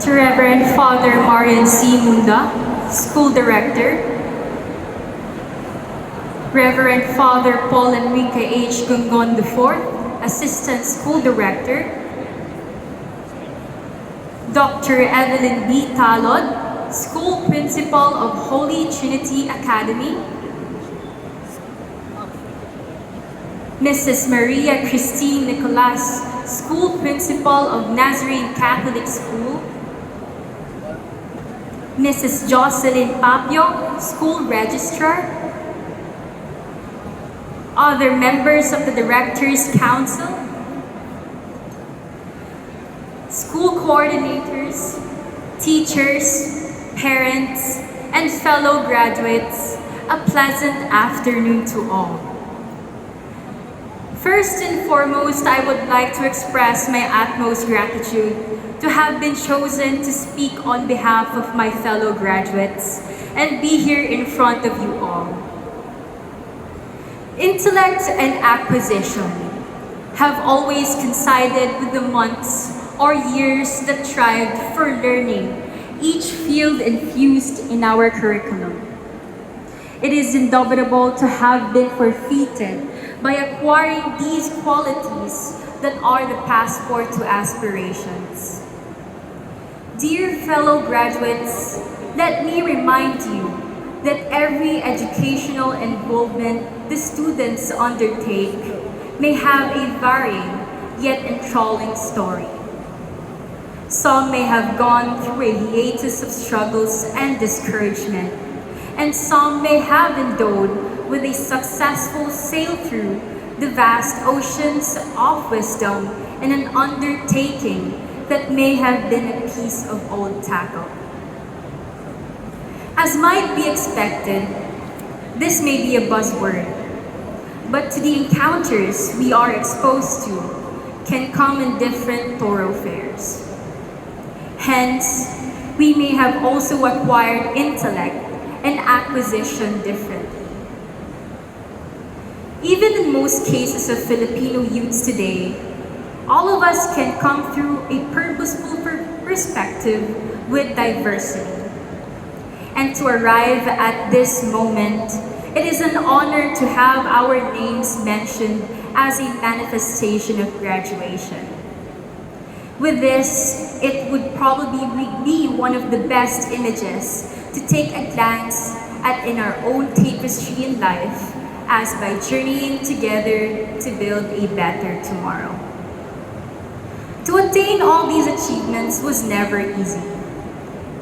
to Reverend Father Marian C. Munda, School Director, Reverend Father Paul Enrique H. Gungon IV, Assistant School Director, Dr. Evelyn B. Talod, School Principal of Holy Trinity Academy, Mrs. Maria Christine Nicolas, School Principal of Nazarene Catholic School, Mrs. Jocelyn Papio, School Registrar, other members of the Directors' Council, school coordinators, teachers, parents, and fellow graduates, a pleasant afternoon to all. First and foremost, I would like to express my utmost gratitude to have been chosen to speak on behalf of my fellow graduates and be here in front of you all. Intellect and acquisition have always coincided with the months or years that strived for learning, each field infused in our curriculum. It is indubitable to have been forfeited by acquiring these qualities that are the passport to aspirations. Dear fellow graduates, let me remind you that every educational involvement the students undertake may have a varying yet enthralling story. Some may have gone through a hiatus of struggles and discouragement, and some may have endowed with a successful sail through the vast oceans of wisdom in an undertaking that may have been a piece of old tackle. As might be expected, this may be a buzzword, but to the encounters we are exposed to can come in different thoroughfares. Hence, we may have also acquired intellect and acquisition differently. Even in most cases of Filipino youths today, all of us can come through a purposeful perspective with diversity. And to arrive at this moment, it is an honor to have our names mentioned as a manifestation of graduation. With this, it would probably be one of the best images to take a glance at in our own tapestry in life, as by journeying together to build a better tomorrow. To attain all these achievements was never easy.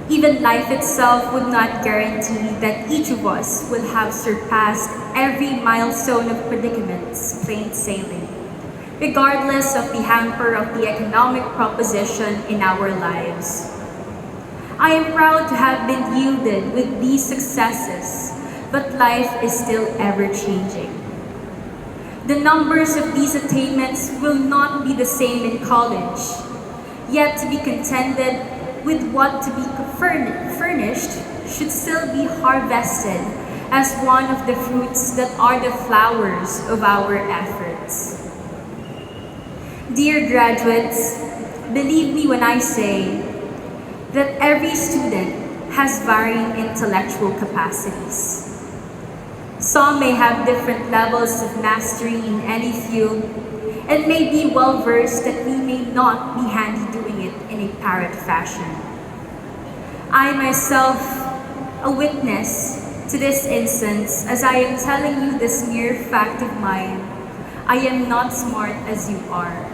Even life itself would not guarantee that each of us will have surpassed every milestone of predicaments plain sailing, regardless of the hamper of the economic proposition in our lives. I am proud to have been yielded with these successes, but life is still ever-changing. The numbers of these attainments will not be the same in college, yet to be contended with what to be furnished should still be harvested as one of the fruits that are the flowers of our efforts. Dear graduates, believe me when I say that every student has varying intellectual capacities. Some may have different levels of mastery in any field and may be well-versed that we may not be handy doing it in a parrot fashion. I myself, a witness to this instance, as I am telling you this mere fact of mine, I am not smart as you are.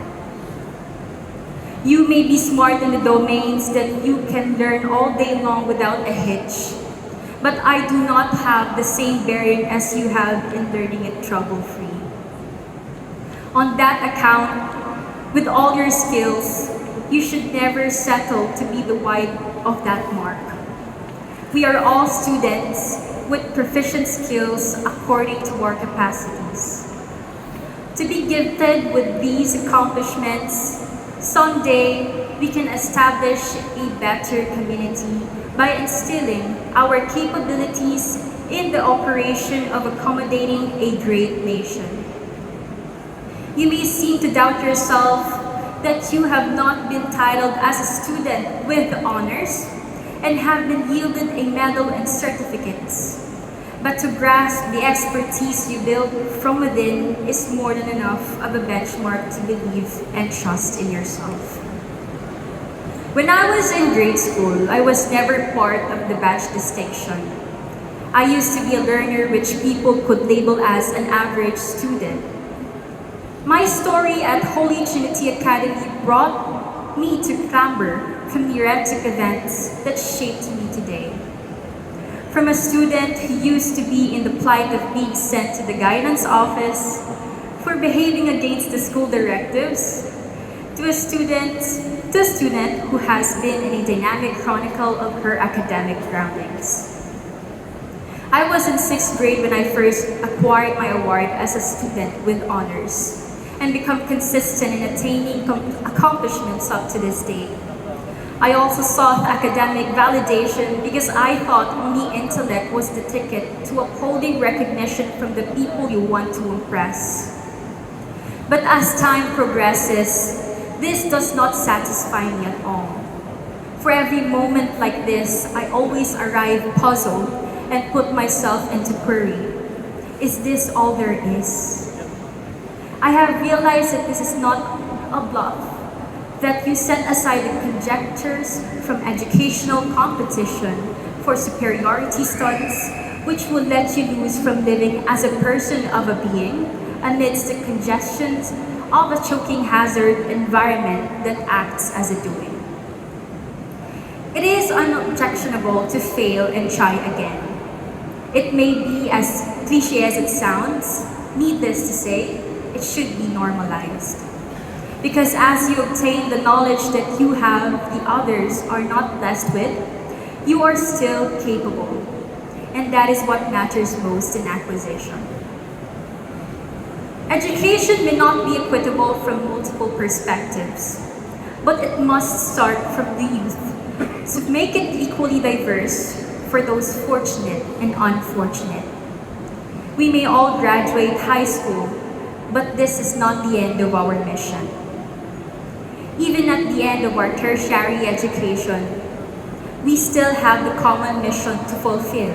You may be smart in the domains that you can learn all day long without a hitch, but I do not have the same bearing as you have in learning it trouble-free. On that account, with all your skills, you should never settle to be the wide of that mark. We are all students with proficient skills according to our capacities. To be gifted with these accomplishments, someday we can establish a better community by instilling our capabilities in the operation of accommodating a great nation. You may seem to doubt yourself that you have not been titled as a student with honors and have been yielded a medal and certificates. But to grasp the expertise you build from within is more than enough of a benchmark to believe and trust in yourself. When I was in grade school, I was never part of the batch distinction. I used to be a learner which people could label as an average student. My story at Holy Trinity Academy brought me to clamber from the erratic events that shaped me today. From a student who used to be in the plight of being sent to the guidance office for behaving against the school directives, to a student who has been in a dynamic chronicle of her academic groundings. I was in 6th grade when I first acquired my award as a student with honors and become consistent in attaining accomplishments up to this day. I also sought academic validation because I thought only intellect was the ticket to upholding recognition from the people you want to impress. But as time progresses, this does not satisfy me at all. For every moment like this, I always arrive puzzled and put myself into query. Is this all there is? I have realized that this is not a bluff, that you set aside the conjectures from educational competition for superiority studies, which will let you lose from living as a person of a being amidst the congestions of a choking hazard environment that acts as a doing. It is unobjectionable to fail and try again. It may be as cliche as it sounds. Needless to say, it should be normalized. Because as you obtain the knowledge that you have the others are not blessed with, you are still capable. And that is what matters most in acquisition. Education may not be equitable from multiple perspectives, but it must start from the youth to make it equally diverse for those fortunate and unfortunate. We may all graduate high school, but this is not the end of our mission. Even at the end of our tertiary education, we still have the common mission to fulfill,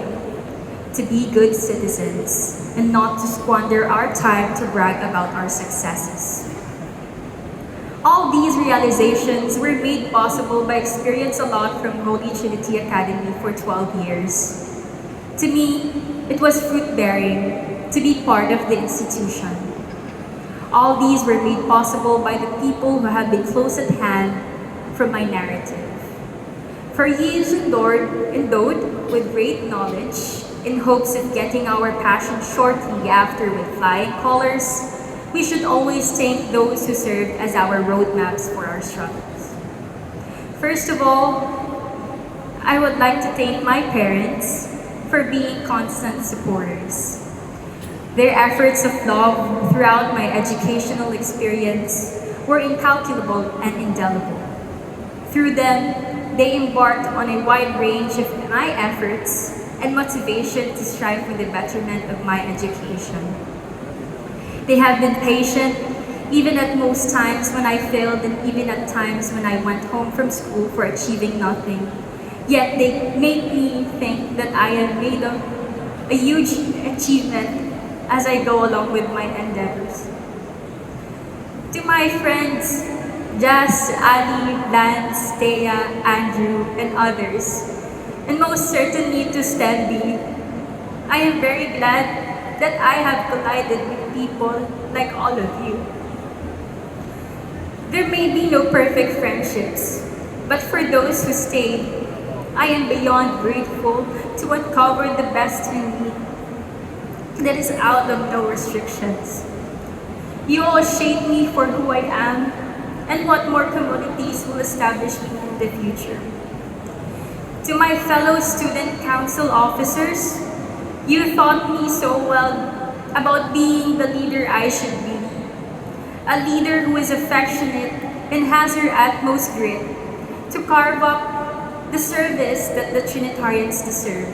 to be good citizens and not to squander our time to brag about our successes. All these realizations were made possible by experience a lot from Holy Trinity Academy for 12 years. To me, it was fruit-bearing to be part of the institution. All these were made possible by the people who have been close at hand from my narrative. For he is endowed with great knowledge, in hopes of getting our passion shortly after with flying colors, we should always thank those who served as our roadmaps for our struggles. First of all, I would like to thank my parents for being constant supporters. Their efforts of love throughout my educational experience were incalculable and indelible. Through them, they embarked on a wide range of my efforts and motivation to strive for the betterment of my education. They have been patient, even at most times when I failed and even at times when I went home from school for achieving nothing. Yet they make me think that I have made a huge achievement as I go along with my endeavors. To my friends, Jazz, Ali, Lance, Thea, Andrew, and others, and most certainly to Stanley, I am very glad that I have collided with people like all of you. There may be no perfect friendships, but for those who stayed, I am beyond grateful to uncover the best in me that is out of no restrictions. You all shape me for who I am and what more communities will establish me in the future. To my fellow student council officers, you taught me so well about being the leader I should be. A leader who is affectionate and has her utmost grit to carve up the service that the Trinitarians deserve.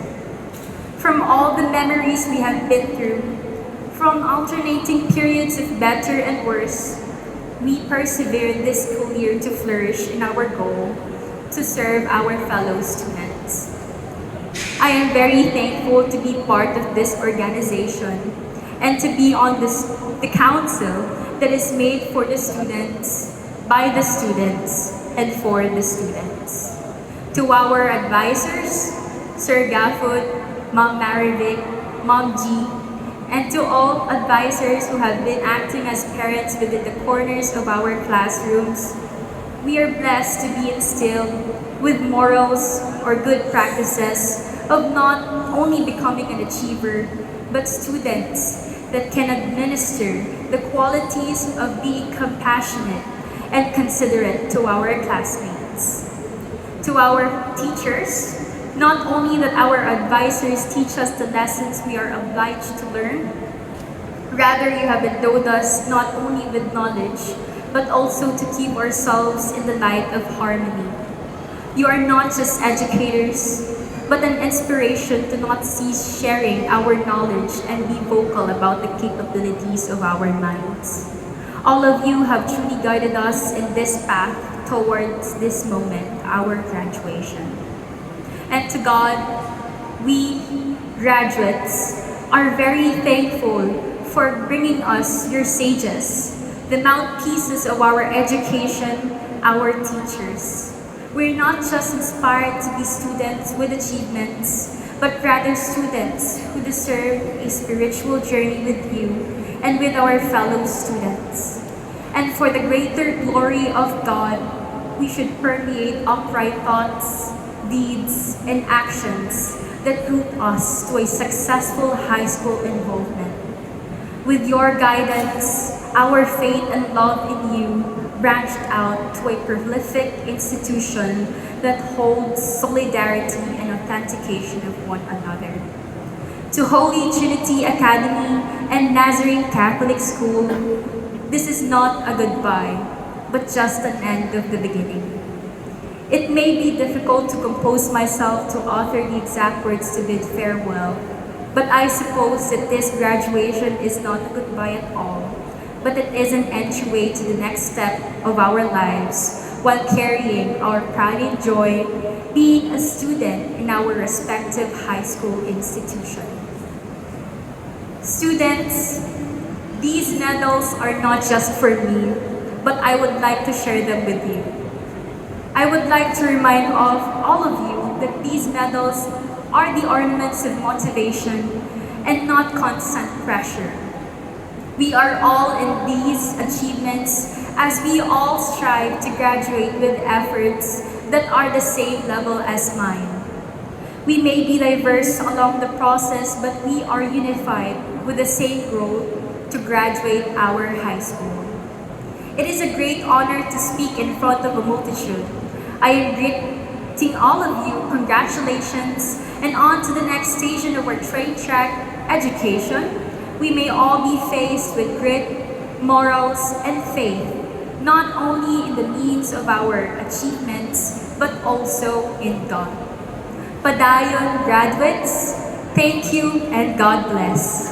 From all the memories we have been through, from alternating periods of better and worse, we persevere this school year to flourish in our goal to serve our fellow students. I am very thankful to be part of this organization and to be on the council that is made for the students, by the students, and for the students. To our advisors, Sir Gafford, Ma'am Marivic, Ma'am G, and to all advisors who have been acting as parents within the corners of our classrooms, we are blessed to be instilled with morals or good practices of not only becoming an achiever, but students that can administer the qualities of being compassionate and considerate to our classmates. To our teachers, not only that our advisors teach us the lessons we are obliged to learn, rather you have endowed us not only with knowledge, but also to keep ourselves in the light of harmony. You are not just educators, but an inspiration to not cease sharing our knowledge and be vocal about the capabilities of our minds. All of you have truly guided us in this path towards this moment, our graduation. And to God, we graduates are very thankful for bringing us your sages, the mouthpieces of our education, our teachers. We're not just inspired to be students with achievements, but rather students who deserve a spiritual journey with you and with our fellow students. And for the greater glory of God, we should permeate upright thoughts, deeds, and actions that root us to a successful high school enrollment. With your guidance, our faith and love in you branched out to a prolific institution that holds solidarity and authentication of one another. To Holy Trinity Academy and Nazarene Catholic School, this is not a goodbye, but just an end of the beginning. It may be difficult to compose myself to author the exact words to bid farewell, but I suppose that this graduation is not a goodbye at all, but it is an entryway to the next step of our lives while carrying our pride and joy being a student in our respective high school institution. Students, these medals are not just for me, but I would like to share them with you. I would like to remind of all of you that these medals are the ornaments of motivation and not constant pressure. We are all in these achievements as we all strive to graduate with efforts that are the same level as mine. We may be diverse along the process, but we are unified with the same goal to graduate our high school. It is a great honor to speak in front of a multitude. I am greeting all of you, congratulations, and on to the next station of our train track, education. We may all be faced with grit, morals, and faith, not only in the means of our achievements, but also in God. Padayon graduates, thank you and God bless.